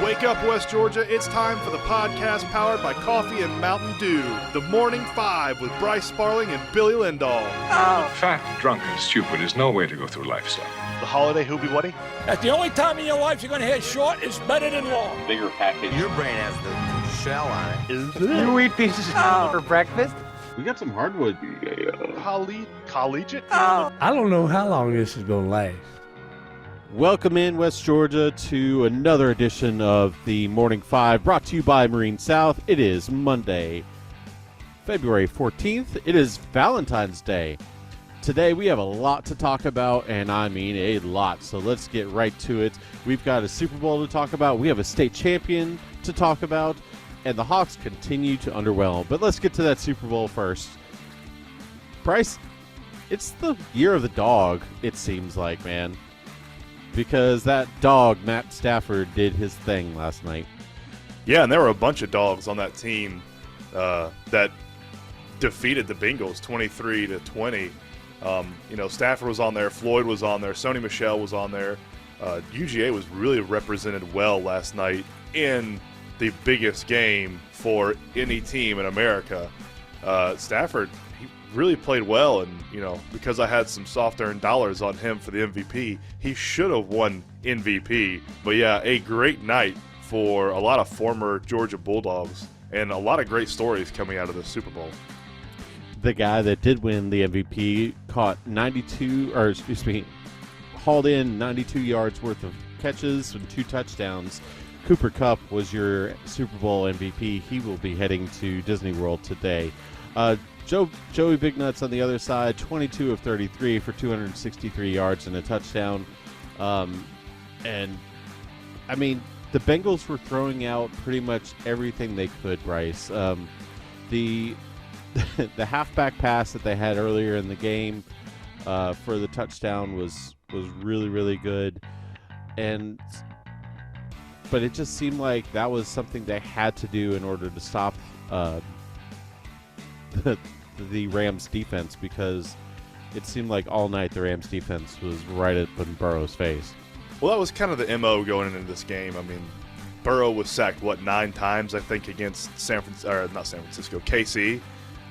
Wake up, West Georgia. It's time for the podcast powered by Coffee and Mountain Dew. The Morning Five with Bryce Sparling and Billy Lindahl. Fat, drunk, and stupid is no way to go through life, son. The holiday hoobie wuddy. That's the only time in your life you're going to hear short is better than long. Bigger package. Your brain has the shell on it. You eat pieces for breakfast? We got some hardwood. Collegiate? I don't know how long this is going to last. Welcome in, West Georgia, to another edition of the Morning Five, brought to you by Marine South. It is Monday, February 14th. It is Valentine's Day. Today we have a lot to talk about, and I mean a lot, so let's get right to it. We've got a Super Bowl to talk about, we have a state champion to talk about, and the Hawks continue to underwhelm. But let's get to that Super Bowl first. Bryce, it's the year of the dog, it seems like, man. Because that dog, Matt Stafford, did his thing last night. Yeah, and there were a bunch of dogs on that team that defeated the Bengals 23-20. Stafford was on there, Floyd was on there, Sony Michel was on there. UGA was really represented well last night in the biggest game for any team in America. Stafford, he really played well, and because I had some soft-earned dollars on him for the MVP, he should have won MVP. But yeah, a great night for a lot of former Georgia Bulldogs, and a lot of great stories coming out of the Super Bowl. The guy that did win the MVP hauled in 92 yards worth of catches and 2 touchdowns. Cooper Kupp was your Super Bowl MVP. He will be heading to Disney World today. Joey Big Nuts on the other side, 22 of 33 for 263 yards and a touchdown. And, I mean, the Bengals were throwing out pretty much everything they could, Bryce. The halfback pass that they had earlier in the game for the touchdown was really, really good. But it just seemed like that was something they had to do in order to stop the Rams defense, because it seemed like all night the Rams defense was right up in Burrow's face. Well, that was kind of the MO going into this game. I mean, Burrow was sacked, 9 times, I think, against KC,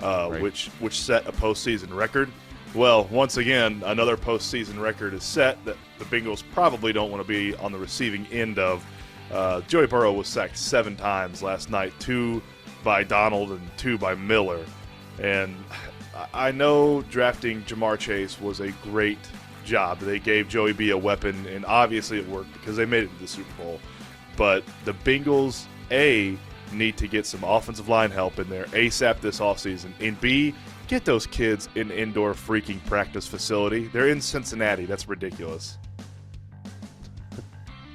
right, which set a postseason record. Well, once again, another postseason record is set that the Bengals probably don't want to be on the receiving end of. Joey Burrow was sacked 7 times last night, 2 by Donald and 2 by Miller. And I know drafting Jamar Chase was a great job. They gave Joey B a weapon, and obviously it worked because they made it to the Super Bowl. But the Bengals, A, need to get some offensive line help in there ASAP this offseason, and B, get those kids in an indoor freaking practice facility. They're in Cincinnati. That's ridiculous.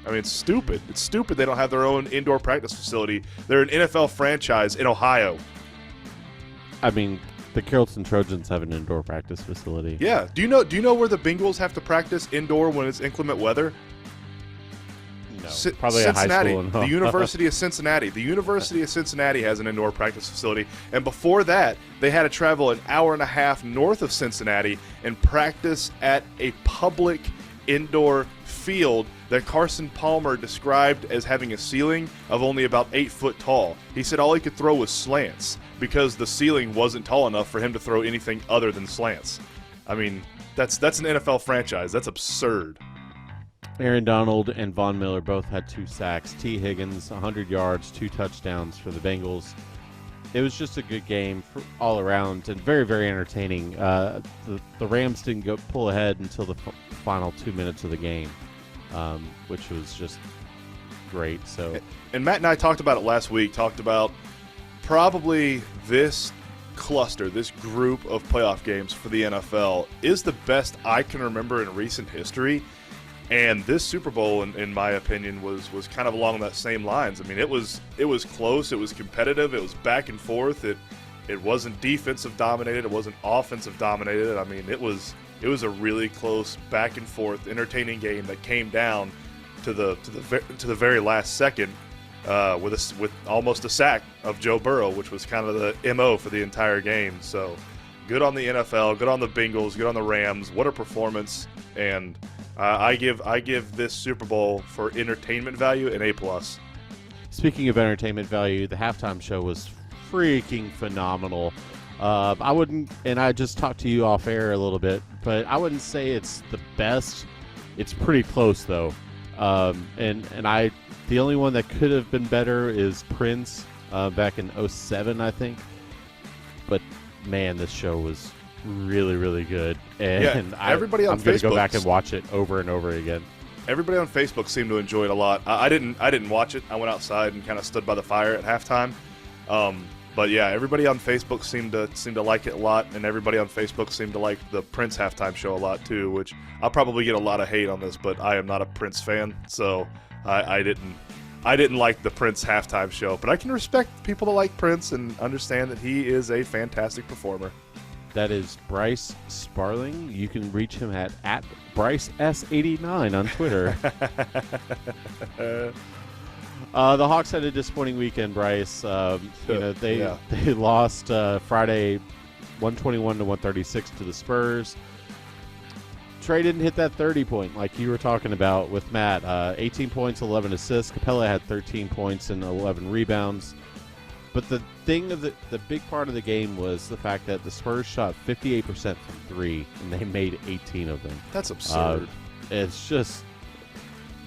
I mean, it's stupid. It's stupid they don't have their own indoor practice facility. They're an NFL franchise in Ohio. I mean, the Carrollton Trojans have an indoor practice facility. Yeah. Do you know where the Bengals have to practice indoor when it's inclement weather? No, probably Cincinnati, a high school. The University of Cincinnati. The University of Cincinnati has an indoor practice facility. And before that, they had to travel an hour and a half north of Cincinnati and practice at a public indoor field that Carson Palmer described as having a ceiling of only about 8 foot tall. He said all he could throw was slants because the ceiling wasn't tall enough for him to throw anything other than slants. I mean, that's an NFL franchise. That's absurd. Aaron Donald and Von Miller both had 2 sacks. T. Higgins, 100 yards, 2 touchdowns for the Bengals. It was just a good game all around and very, very entertaining. The Rams didn't pull ahead until the final 2 minutes of the game, which was just great. So, and Matt and I talked about it last week, talked about probably this cluster, this group of playoff games for the NFL is the best I can remember in recent history. And this Super Bowl, in my opinion, was kind of along that same lines. I mean, it was close, it was competitive, it was back and forth. It wasn't defensive dominated, it wasn't offensive dominated. I mean, it was a really close, back and forth, entertaining game that came down to the very last second with almost a sack of Joe Burrow, which was kind of the MO for the entire game. So, good on the NFL, good on the Bengals, good on the Rams. What a performance! And I give this Super Bowl for entertainment value an A+. speaking of entertainment value, the halftime show was freaking phenomenal. I wouldn't, and I just talked to you off air a little bit, but I wouldn't say it's the best. It's pretty close though. The only one that could have been better is Prince back in 2007, I think. But man, this show was really, really good, and I'm going to go back and watch it over and over again. Everybody on Facebook seemed to enjoy it a lot. I didn't watch it. I went outside and kind of stood by the fire at halftime. But yeah, everybody on Facebook seemed to like it a lot, and everybody on Facebook seemed to like the Prince halftime show a lot too. Which I'll probably get a lot of hate on this, but I am not a Prince fan, so I didn't like the Prince halftime show. But I can respect people that like Prince and understand that he is a fantastic performer. That is Bryce Sparling. You can reach him at BryceS89 on Twitter. The Hawks had a disappointing weekend, Bryce. They lost Friday 121-136 to the Spurs. Trae didn't hit that 30-point like you were talking about with Matt. 18 points, 11 assists. Capella had 13 points and 11 rebounds. But the big part of the game was the fact that the Spurs shot 58% from three, and they made 18 of them. That's absurd. It's just,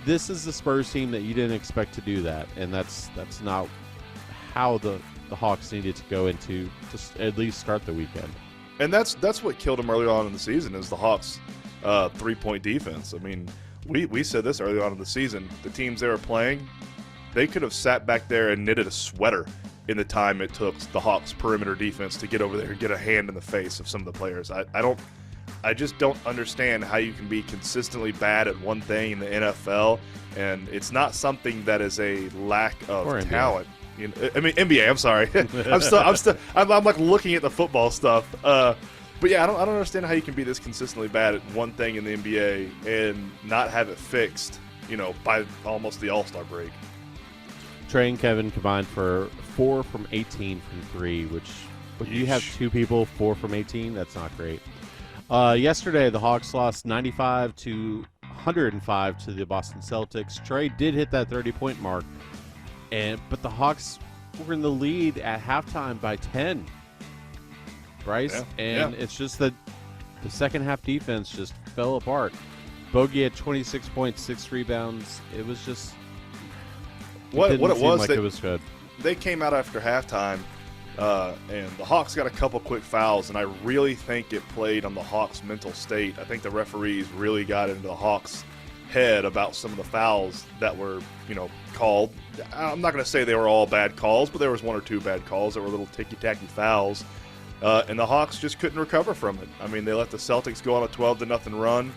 this is the Spurs team that you didn't expect to do that, and that's not how the Hawks needed to go into to at least start the weekend. And that's what killed them early on in the season is the Hawks' three-point defense. I mean, we said this early on in the season. The teams they were playing, they could have sat back there and knitted a sweater in the time it took the Hawks' perimeter defense to get over there and get a hand in the face of some of the players. I just don't understand how you can be consistently bad at one thing in the NFL, and it's not something that is a lack of talent. NBA. I'm sorry. I'm like looking at the football stuff. But yeah, I don't understand how you can be this consistently bad at one thing in the NBA and not have it fixed, by almost the All-Star break. Trae and Kevin combined for 4 from 18 from three, which when you have two people 4 from 18, that's not great. Yesterday, the Hawks lost 95-105 to the Boston Celtics. Trae did hit that 30-point mark, but the Hawks were in the lead at halftime by 10. Bryce, It's just that the second half defense just fell apart. Bogey had 26 points, 6 rebounds. It was just what it was. Like it was good. They came out after halftime, and the Hawks got a couple quick fouls, and I really think it played on the Hawks' mental state. I think the referees really got into the Hawks' head about some of the fouls that were, called. I'm not going to say they were all bad calls, but there was 1 or 2 bad calls that were little ticky-tacky fouls, and the Hawks just couldn't recover from it. I mean, they let the Celtics go on a 12-0 run.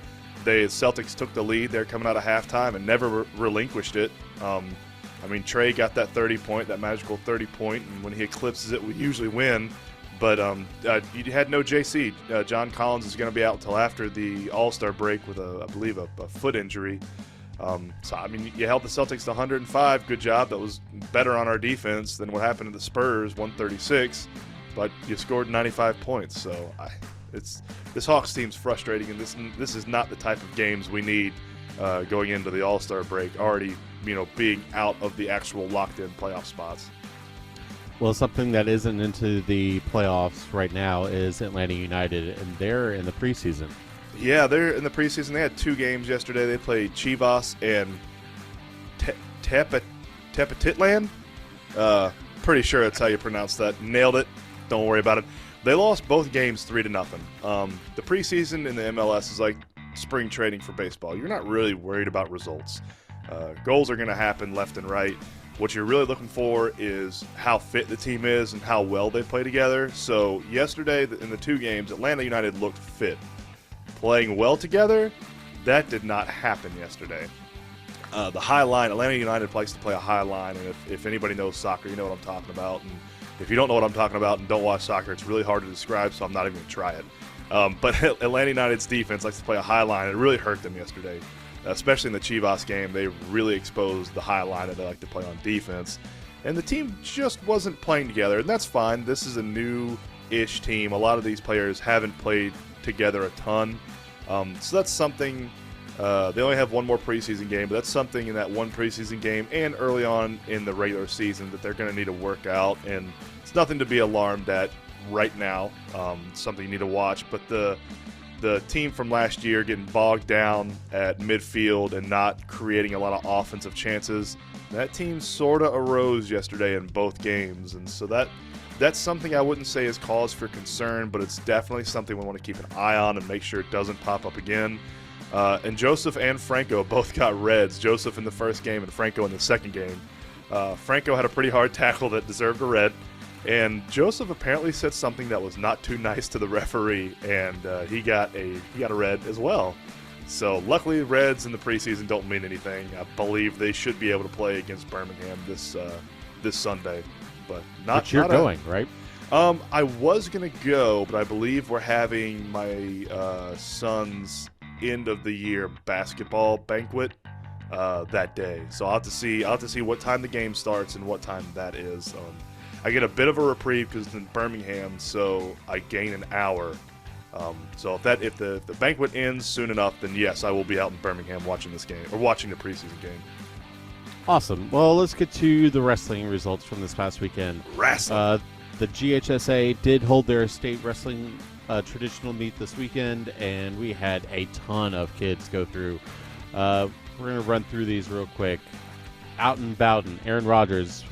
The Celtics took the lead there coming out of halftime and never relinquished it. Trae got that 30-point, that magical 30-point, and when he eclipses it, we usually win. But you had no JC. John Collins is going to be out until after the All-Star break with, I believe, a foot injury. You held the Celtics to 105. Good job. That was better on our defense than what happened to the Spurs, 136. But you scored 95 points. So this Hawks team's frustrating, and this is not the type of games we need going into the All-Star break, already being out of the actual locked-in playoff spots. Well, something that isn't into the playoffs right now is Atlanta United, and they're in the preseason. Yeah, they're in the preseason. They had 2 games yesterday. They played Chivas and Tepatitlan. Pretty sure that's how you pronounce that. Nailed it. Don't worry about it. They lost both games 3-0. The preseason in the MLS is like spring training for baseball. You're not really worried about results. Goals are going to happen left and right. What you're really looking for is how fit the team is and how well they play together. So yesterday in the 2 games, Atlanta United looked fit. Playing well together, that did not happen yesterday. The high line, Atlanta United likes to play a high line, and if anybody knows soccer, you know what I'm talking about. And if you don't know what I'm talking about and don't watch soccer, it's really hard to describe, so I'm not even going to try it. But Atlanta United's defense likes to play a high line. It really hurt them yesterday, especially in the Chivas game. They really exposed the high line that they like to play on defense. And the team just wasn't playing together, and that's fine. This is a new-ish team. A lot of these players haven't played together a ton. So that's something They only have one more preseason game, but that's something in that one preseason game and early on in the regular season that they're going to need to work out, and it's nothing to be alarmed at right now. Something you need to watch, but the team from last year getting bogged down at midfield and not creating a lot of offensive chances, that team sort of arose yesterday in both games, and so that's something I wouldn't say is cause for concern, but it's definitely something we want to keep an eye on and make sure it doesn't pop up again. And Joseph and Franco both got reds. Joseph in the first game and Franco in the second game. Franco had a pretty hard tackle that deserved a red, and Joseph apparently said something that was not too nice to the referee, and he got a red as well. So luckily, reds in the preseason don't mean anything. I believe they should be able to play against Birmingham this Sunday, but not. But you're going, right? I was gonna go, but I believe we're having my son's end of the year basketball banquet that day. So I'll have to see what time the game starts and what time that is. I get a bit of a reprieve because it's in Birmingham, so I gain an hour. So if the banquet ends soon enough, then yes, I will be out in Birmingham watching this game or watching the preseason game. Awesome. Well, let's get to the wrestling results from this past weekend. Wrestling. The GHSA did hold their state wrestling traditional meet this weekend, and we had a ton of kids go through. We're going to run through these real quick. Out in Bowden, Aaron Rodgers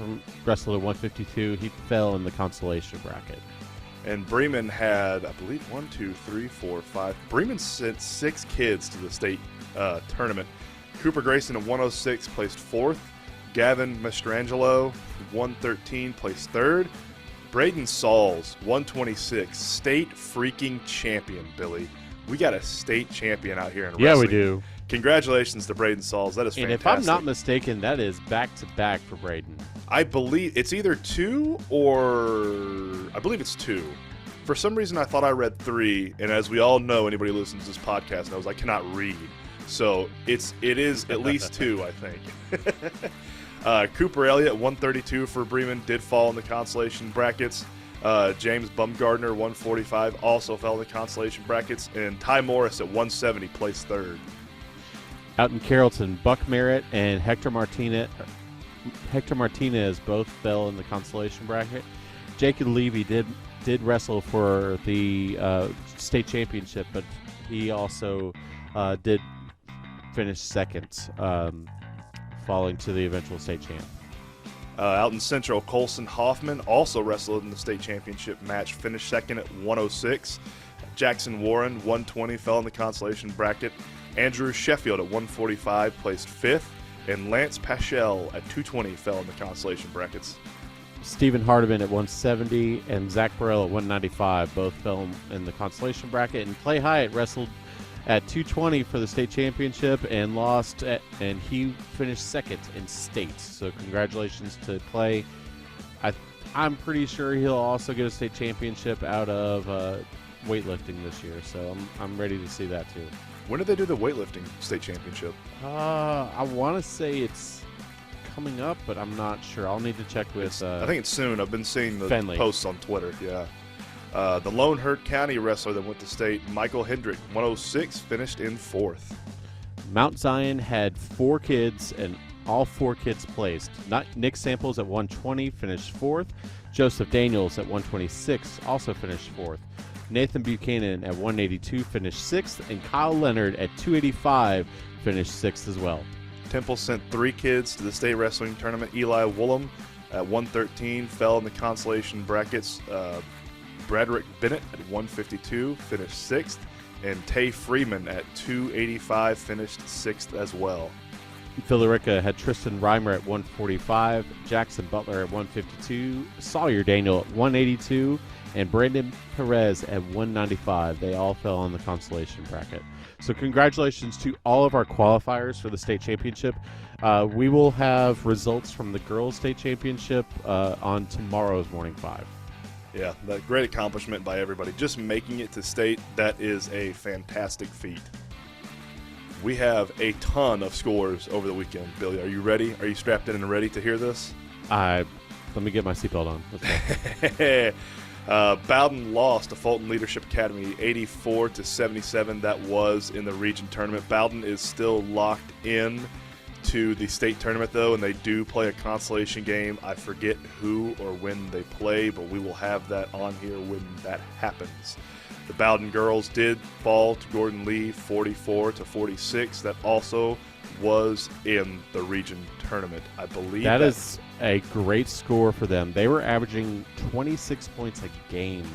wrestled at 152. He fell in the consolation bracket. And Bremen had, I believe, 1, 2, 3, 4, 5. Bremen sent 6 kids to the state tournament. Cooper Grayson at 106 placed 4th. Gavin Mastrangelo, 113, placed 3rd. Braden Sauls, 126, state freaking champion, Billy. We got a state champion out here in wrestling. Yeah, we do. Congratulations to Braden Sauls. That is fantastic. And if I'm not mistaken, that is back-to-back for Braden. I believe it's either 2 or I believe it's 2. For some reason, I thought I read 3, and as we all know, anybody who listens to this podcast knows I cannot read. So it is at least 2, I think. Cooper Elliott, 132 for Bremen, did fall in the consolation brackets. James Bumgardner, 145, also fell in the consolation brackets. And Ty Morris at 170 placed 3rd. Out in Carrollton, Buck Merritt and Hector Martinez both fell in the consolation bracket. Jacob Levy did wrestle for the state championship, but he also did finish 2nd, falling to the eventual state champ. Out in Central, Colson Hoffman also wrestled in the state championship match, finished 2nd at 106. Jackson Warren, 120, fell in the consolation bracket. Andrew Sheffield at 145 placed 5th, and Lance Paschel at 220 fell in the consolation brackets. Stephen Hardiman at 170 and Zach Burrell at 195 both fell in the consolation bracket. And Clay Hyatt wrestled at 220 for the state championship and lost, and he finished 2nd in state. So congratulations to Clay. I'm pretty sure he'll also get a state championship out of weightlifting this year. So I'm ready to see that too. When did they do the weightlifting state championship? I want to say it's coming up, but I'm not sure. I'll need to check with. I think it's soon. I've been seeing the Fenley posts on Twitter. Yeah. The Lone Hurt County wrestler that went to state, Michael Hendrick, 106, finished in 4th. Mount Zion had 4 kids, and all 4 kids placed. Nick Samples at 120 finished 4th. Joseph Daniels at 126 also finished 4th. Nathan Buchanan at 182 finished 6th, and Kyle Leonard at 285 finished 6th as well. Temple sent 3 kids to the state wrestling tournament. Eli Woolham at 113 fell in the consolation brackets. Bradrick Bennett at 152 finished 6th, and Tay Freeman at 285 finished 6th as well. Villarica had Tristan Reimer at 145, Jackson Butler at 152, Sawyer Daniel at 182, and Brandon Perez at 195. They all fell on the consolation bracket. So congratulations to all of our qualifiers for the state championship. We will have results from the girls' state championship on tomorrow's Morning 5. Yeah, that great accomplishment by everybody. Just making it to state, that is a fantastic feat. We have a ton of scores over the weekend. Billy, are you ready? Are you strapped in and ready to hear this? Let me get my seatbelt on. Let's go. Bowden lost to Fulton Leadership Academy 84-77. That was in the region tournament. Bowden is still locked in to the state tournament, though, and they do play a consolation game. I forget who or when they play, but we will have that on here when that happens. The Bowden girls did fall to Gordon Lee 44-46. That also was in the region tournament, I believe. That is a great score for them. They were averaging 26 points a game,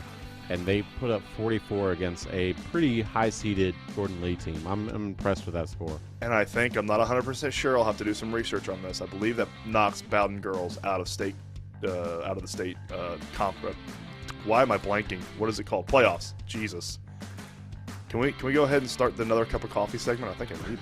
and they put up 44 against a pretty high-seeded Gordon Lee team. I'm impressed with that score. And I think, I'm not 100% sure, I'll have to do some research on this. I believe that knocks Bowden girls out of state, out of the state conference. Why am I blanking? What is it called? Playoffs. Jesus. Can we go ahead and start the another cup of coffee segment? I think I need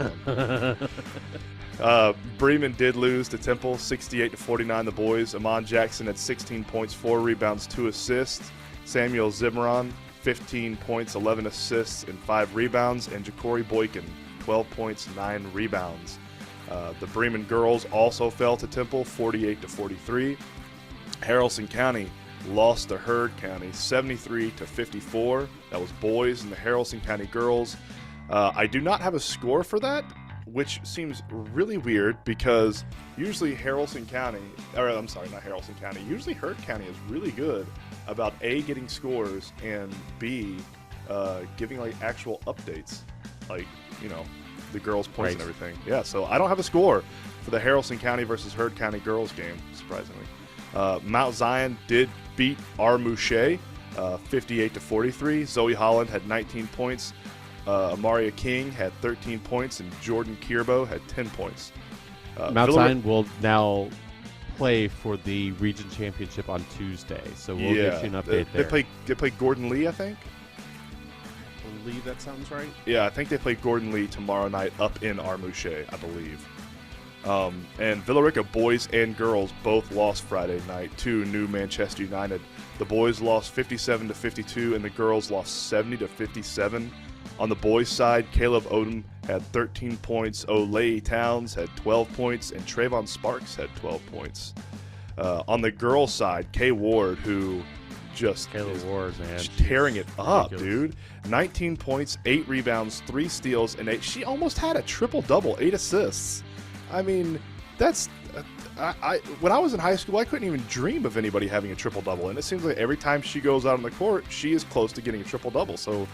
one. Bremen did lose to Temple 68-49. The boys. Amon Jackson had 16 points, 4 rebounds, 2 assists. Samuel Zimmeron 15 points, 11 assists, and 5 rebounds. And Ja'Cory Boykin 12 points, 9 rebounds. The Bremen girls also fell to Temple 48-43. Haralson County lost to Heard County 73-54. That was boys, and the Haralson County girls. I do not have a score for that, which seems really weird because usually Haralson County, or I'm sorry, not Haralson County, usually Heard County is really good about A, getting scores, and B, giving like actual updates, like, you know, the girls' points and everything. Yeah, so I don't have a score for the Haralson County versus Heard County girls game, surprisingly. Mount Zion did beat Armouche 58-43. Zoe Holland had 19 points. Amaria King had 13 points, and Jordan Kierbo had 10 points. Mount Zion will now play for the region championship on Tuesday, so we'll get you an update there. They play Gordon Lee, I think. I believe that sounds right. Yeah, I think they play Gordon Lee tomorrow night up in Armouche, I believe. And Villarica boys and girls both lost Friday night to New Manchester United. The boys lost 57-52, and the girls lost 70-57. On the boys' side, Caleb Odom had 13 points, Olay Towns had 12 points, and Trayvon Sparks had 12 points. On the girls' side, Kay Ward, who just Ward, man, tearing it up, ridiculous. dude. 19 points, 8 rebounds, 3 steals, and she almost had a triple-double, 8 assists. I mean, that's when I was in high school, I couldn't even dream of anybody having a triple-double, and it seems like every time she goes out on the court, she is close to getting a triple-double. So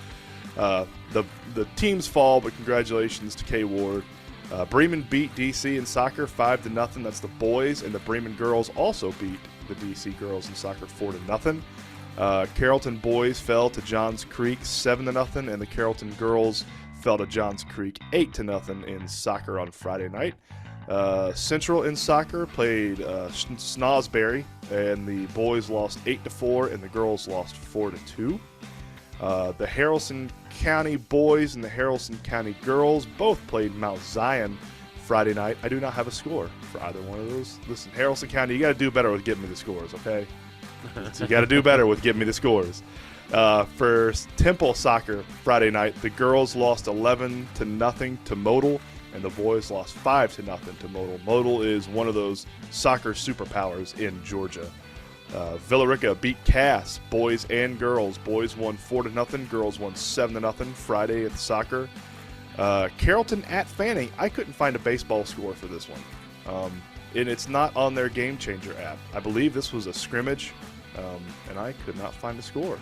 the teams fall, but congratulations to Kay Ward. Bremen beat DC in soccer 5-0. That's the boys, and the Bremen girls also beat the DC girls in soccer 4-0. Carrollton boys fell to Johns Creek 7-0, and the Carrollton girls fell to Johns Creek 8-0 in soccer on Friday night. Central in soccer played Snosberry, and the boys lost 8-4, and the girls lost 4-2. The Haralson County boys and the Haralson County girls both played Mount Zion Friday night. I do not have a score for either one of those. Listen, Haralson County, you got to do better with getting me the scores, okay? So you got to do better with getting me the scores. For Temple soccer Friday night, the girls lost 11-0 to Model, and the boys lost 5-0 to Model. Model is one of those soccer superpowers in Georgia. Villarica beat Cass, boys and girls. Boys won 4-0, girls won 7-0 Friday at the soccer. Carrollton at Fanning, I couldn't find a baseball score for this one. And it's not on their Game Changer app. I believe this was a scrimmage, and I could not find a score.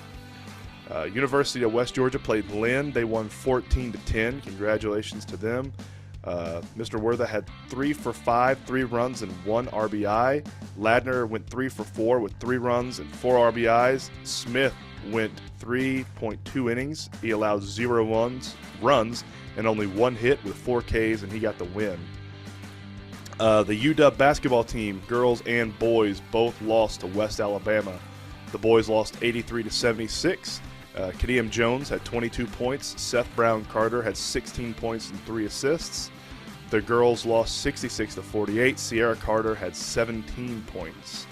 University of West Georgia played Lynn. They won 14-10. Congratulations to them. Mr. Wertha had 3 for 5, 3 runs, and 1 RBI. Ladner went 3 for 4 with 3 runs and 4 RBIs. Smith went 3.2 innings. He allowed 0 runs and only 1 hit with 4 Ks, and he got the win. The UW basketball team, girls and boys, both lost to West Alabama. The boys lost 83-76. Kadeem Jones had 22 points. Seth Brown Carter had 16 points and 3 assists. The girls lost 66-48. Sierra Carter had 17 points.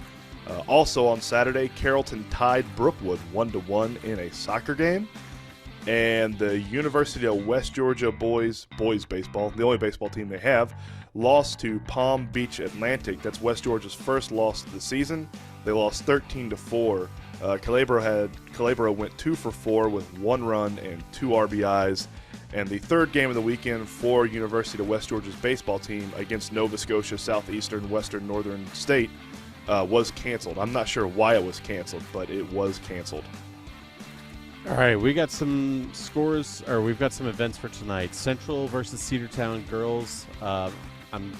Also on Saturday, Carrollton tied Brookwood 1-1 in a soccer game. And the University of West Georgia boys baseball, the only baseball team they have, lost to Palm Beach Atlantic. That's West Georgia's first loss of the season. They lost 13-4. Calabro went 2 for 4 with 1 run and 2 RBIs. And the third game of the weekend for University of West Georgia's baseball team against Nova Scotia Southeastern Western Northern State was canceled. I'm not sure why it was canceled, but it was canceled. All right, we got some scores, or we've got some events for tonight. Central versus Cedartown girls. I'm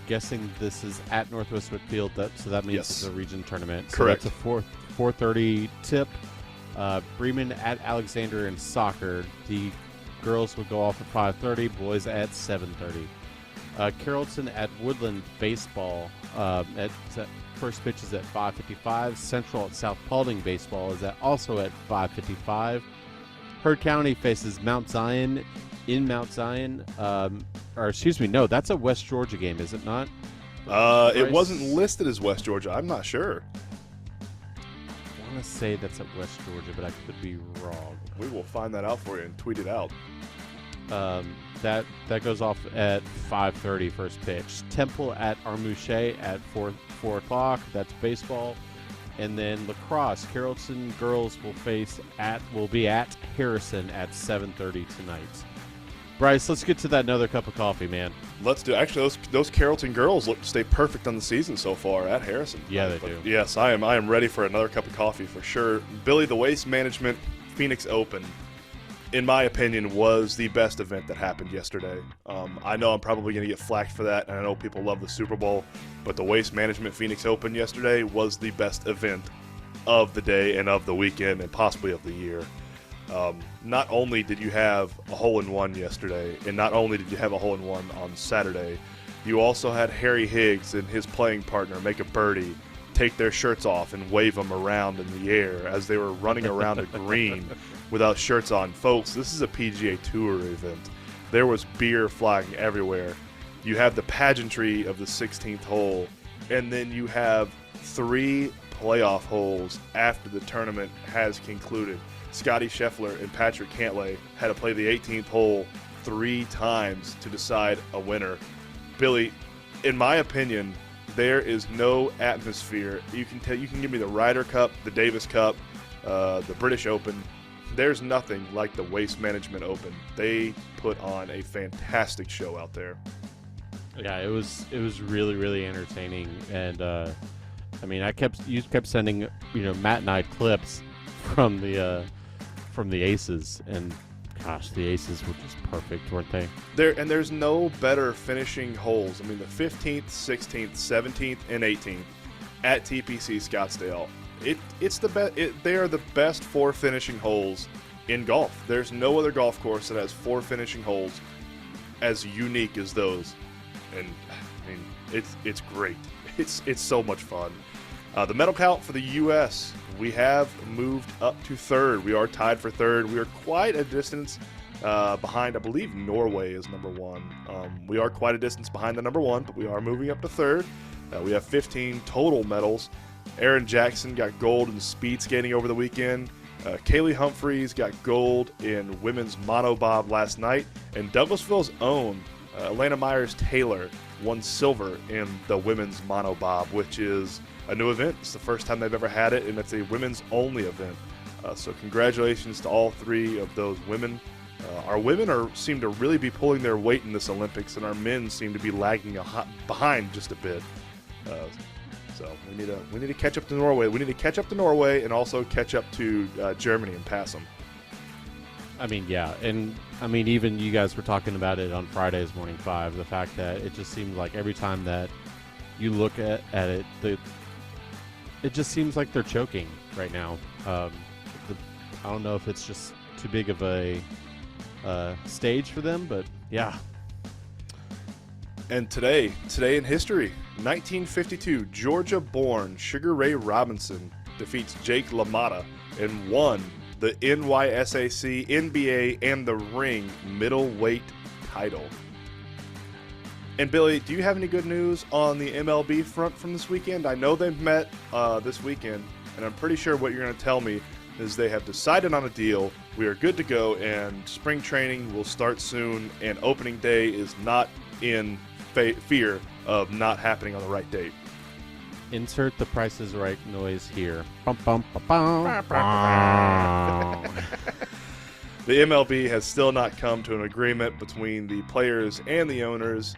guessing this is at Northwest Whitfield, so that means Yes. it's a region tournament. Correct. So that's a 4:30 tip. Bremen at Alexander in soccer. The girls would go off at 5:30, boys at 7:30. Carrollton at Woodland baseball. First pitch is at 5:55. Central at South Paulding baseball is also at 5:55. Heard County faces Mount Zion in Mount Zion. No, that's a West Georgia game, is it not? It wasn't listed as West Georgia. I'm not sure. I want to say that's at West Georgia, but I could be wrong. We will find that out for you and tweet it out. That goes off at 5:30 first pitch. Temple at Armouche at 4 o'clock. That's baseball. And then lacrosse. Carrollton girls will be at Harrison at 7:30 tonight. Bryce, let's get to that another cup of coffee, man. Let's do. Actually, those Carrollton girls look to stay perfect on the season so far at Harrison. Yeah, they do. Yes, I am ready for another cup of coffee for sure. Billy, the Waste Management Phoenix Open, in my opinion, was the best event that happened yesterday. I know I'm probably going to get flacked for that, and I know people love the Super Bowl, but the Waste Management Phoenix Open yesterday was the best event of the day and of the weekend and possibly of the year. Not only did you have a hole-in-one yesterday, and not only did you have a hole-in-one on Saturday, you also had Harry Higgs and his playing partner make a birdie, take their shirts off and wave them around in the air as they were running around a green without shirts on. Folks, this is a PGA Tour event. There was beer flying everywhere. You have the pageantry of the 16th hole, and then you have 3 playoff holes after the tournament has concluded. Scotty Scheffler and Patrick Cantlay had to play the 18th hole 3 times to decide a winner. Billy, in my opinion, there is no atmosphere. You can give me the Ryder Cup, the Davis Cup, the British Open. There's nothing like the Waste Management Open. They put on a fantastic show out there. Yeah, it was really, really entertaining, and you kept sending Matt and I clips from the aces, and gosh, the aces were just perfect, weren't they? There's no better finishing holes. I mean, the 15th, 16th, 17th, and 18th at TPC Scottsdale. It's the best. They are the best 4 finishing holes in golf. There's no other golf course that has 4 finishing holes as unique as those. And I mean, it's great. It's so much fun. The medal count for the U.S., we have moved up to 3rd. We are tied for 3rd. We are quite a distance behind. I believe Norway is number 1. We are quite a distance behind the number 1, but we are moving up to 3rd. We have 15 total medals. Aaron Jackson got gold in speed skating over the weekend. Kaylee Humphreys got gold in women's monobob last night. And Douglasville's own Elena Myers-Taylor won silver in the women's monobob, which is a new event. It's the first time they've ever had it, and it's a women's-only event. So congratulations to all 3 of those women. Our women seem to really be pulling their weight in this Olympics, and our men seem to be lagging behind just a bit. So we need to catch up to Norway. We need to catch up to Norway and also catch up to Germany and pass them. I mean, yeah, and I mean, even you guys were talking about it on Friday's Morning 5, the fact that it just seems like every time that you look at it, it just seems like they're choking right now. I don't know if it's just too big of a stage for them, but yeah. And today in history, 1952, Georgia-born Sugar Ray Robinson defeats Jake LaMotta and won the NYSAC, NBA, and the Ring middleweight title. And Billy, do you have any good news on the MLB front from this weekend? I know they've met this weekend, and I'm pretty sure what you're going to tell me is they have decided on a deal. We are good to go, and spring training will start soon, and opening day is not in fear of not happening on the right date. Insert the Price is Right noise here. Bum, bum, ba, bum, bum. The MLB has still not come to an agreement between the players and the owners.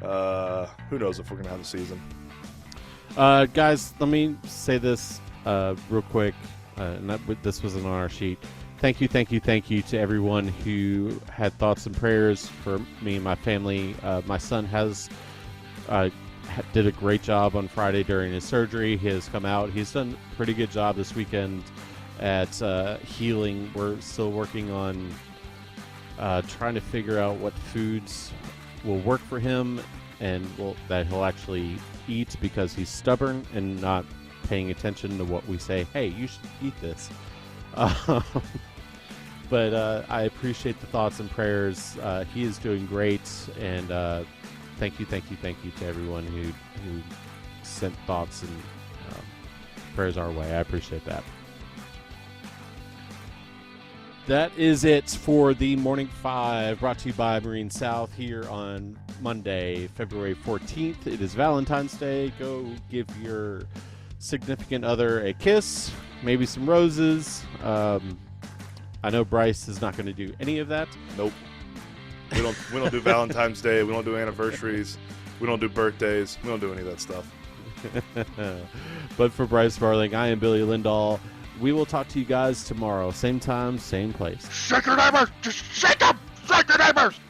Who knows if we're going to have a season. Guys, let me say this real quick. This wasn't on our sheet. Thank you to everyone who had thoughts and prayers for me and my family. My son did a great job on Friday during his surgery. He has come out. He's done a pretty good job this weekend at healing. We're still working on trying to figure out what foods will work for him and that he'll actually eat, because he's stubborn and not paying attention to what we say. Hey, you should eat this. But I appreciate the thoughts and prayers. He is doing great, and thank you to everyone who sent thoughts and prayers our way. I appreciate that. That is it for the Morning 5, brought to you by Marine South here on Monday, February 14th. It is Valentine's Day. Go give your significant other a kiss, maybe some roses. I know Bryce is not going to do any of that. Nope. We don't do Valentine's Day. We don't do anniversaries. We don't do birthdays. We don't do any of that stuff. But for Bryce Farling, I am Billy Lindahl. We will talk to you guys tomorrow. Same time, same place. Shake your neighbors! Just shake them! Shake your neighbors!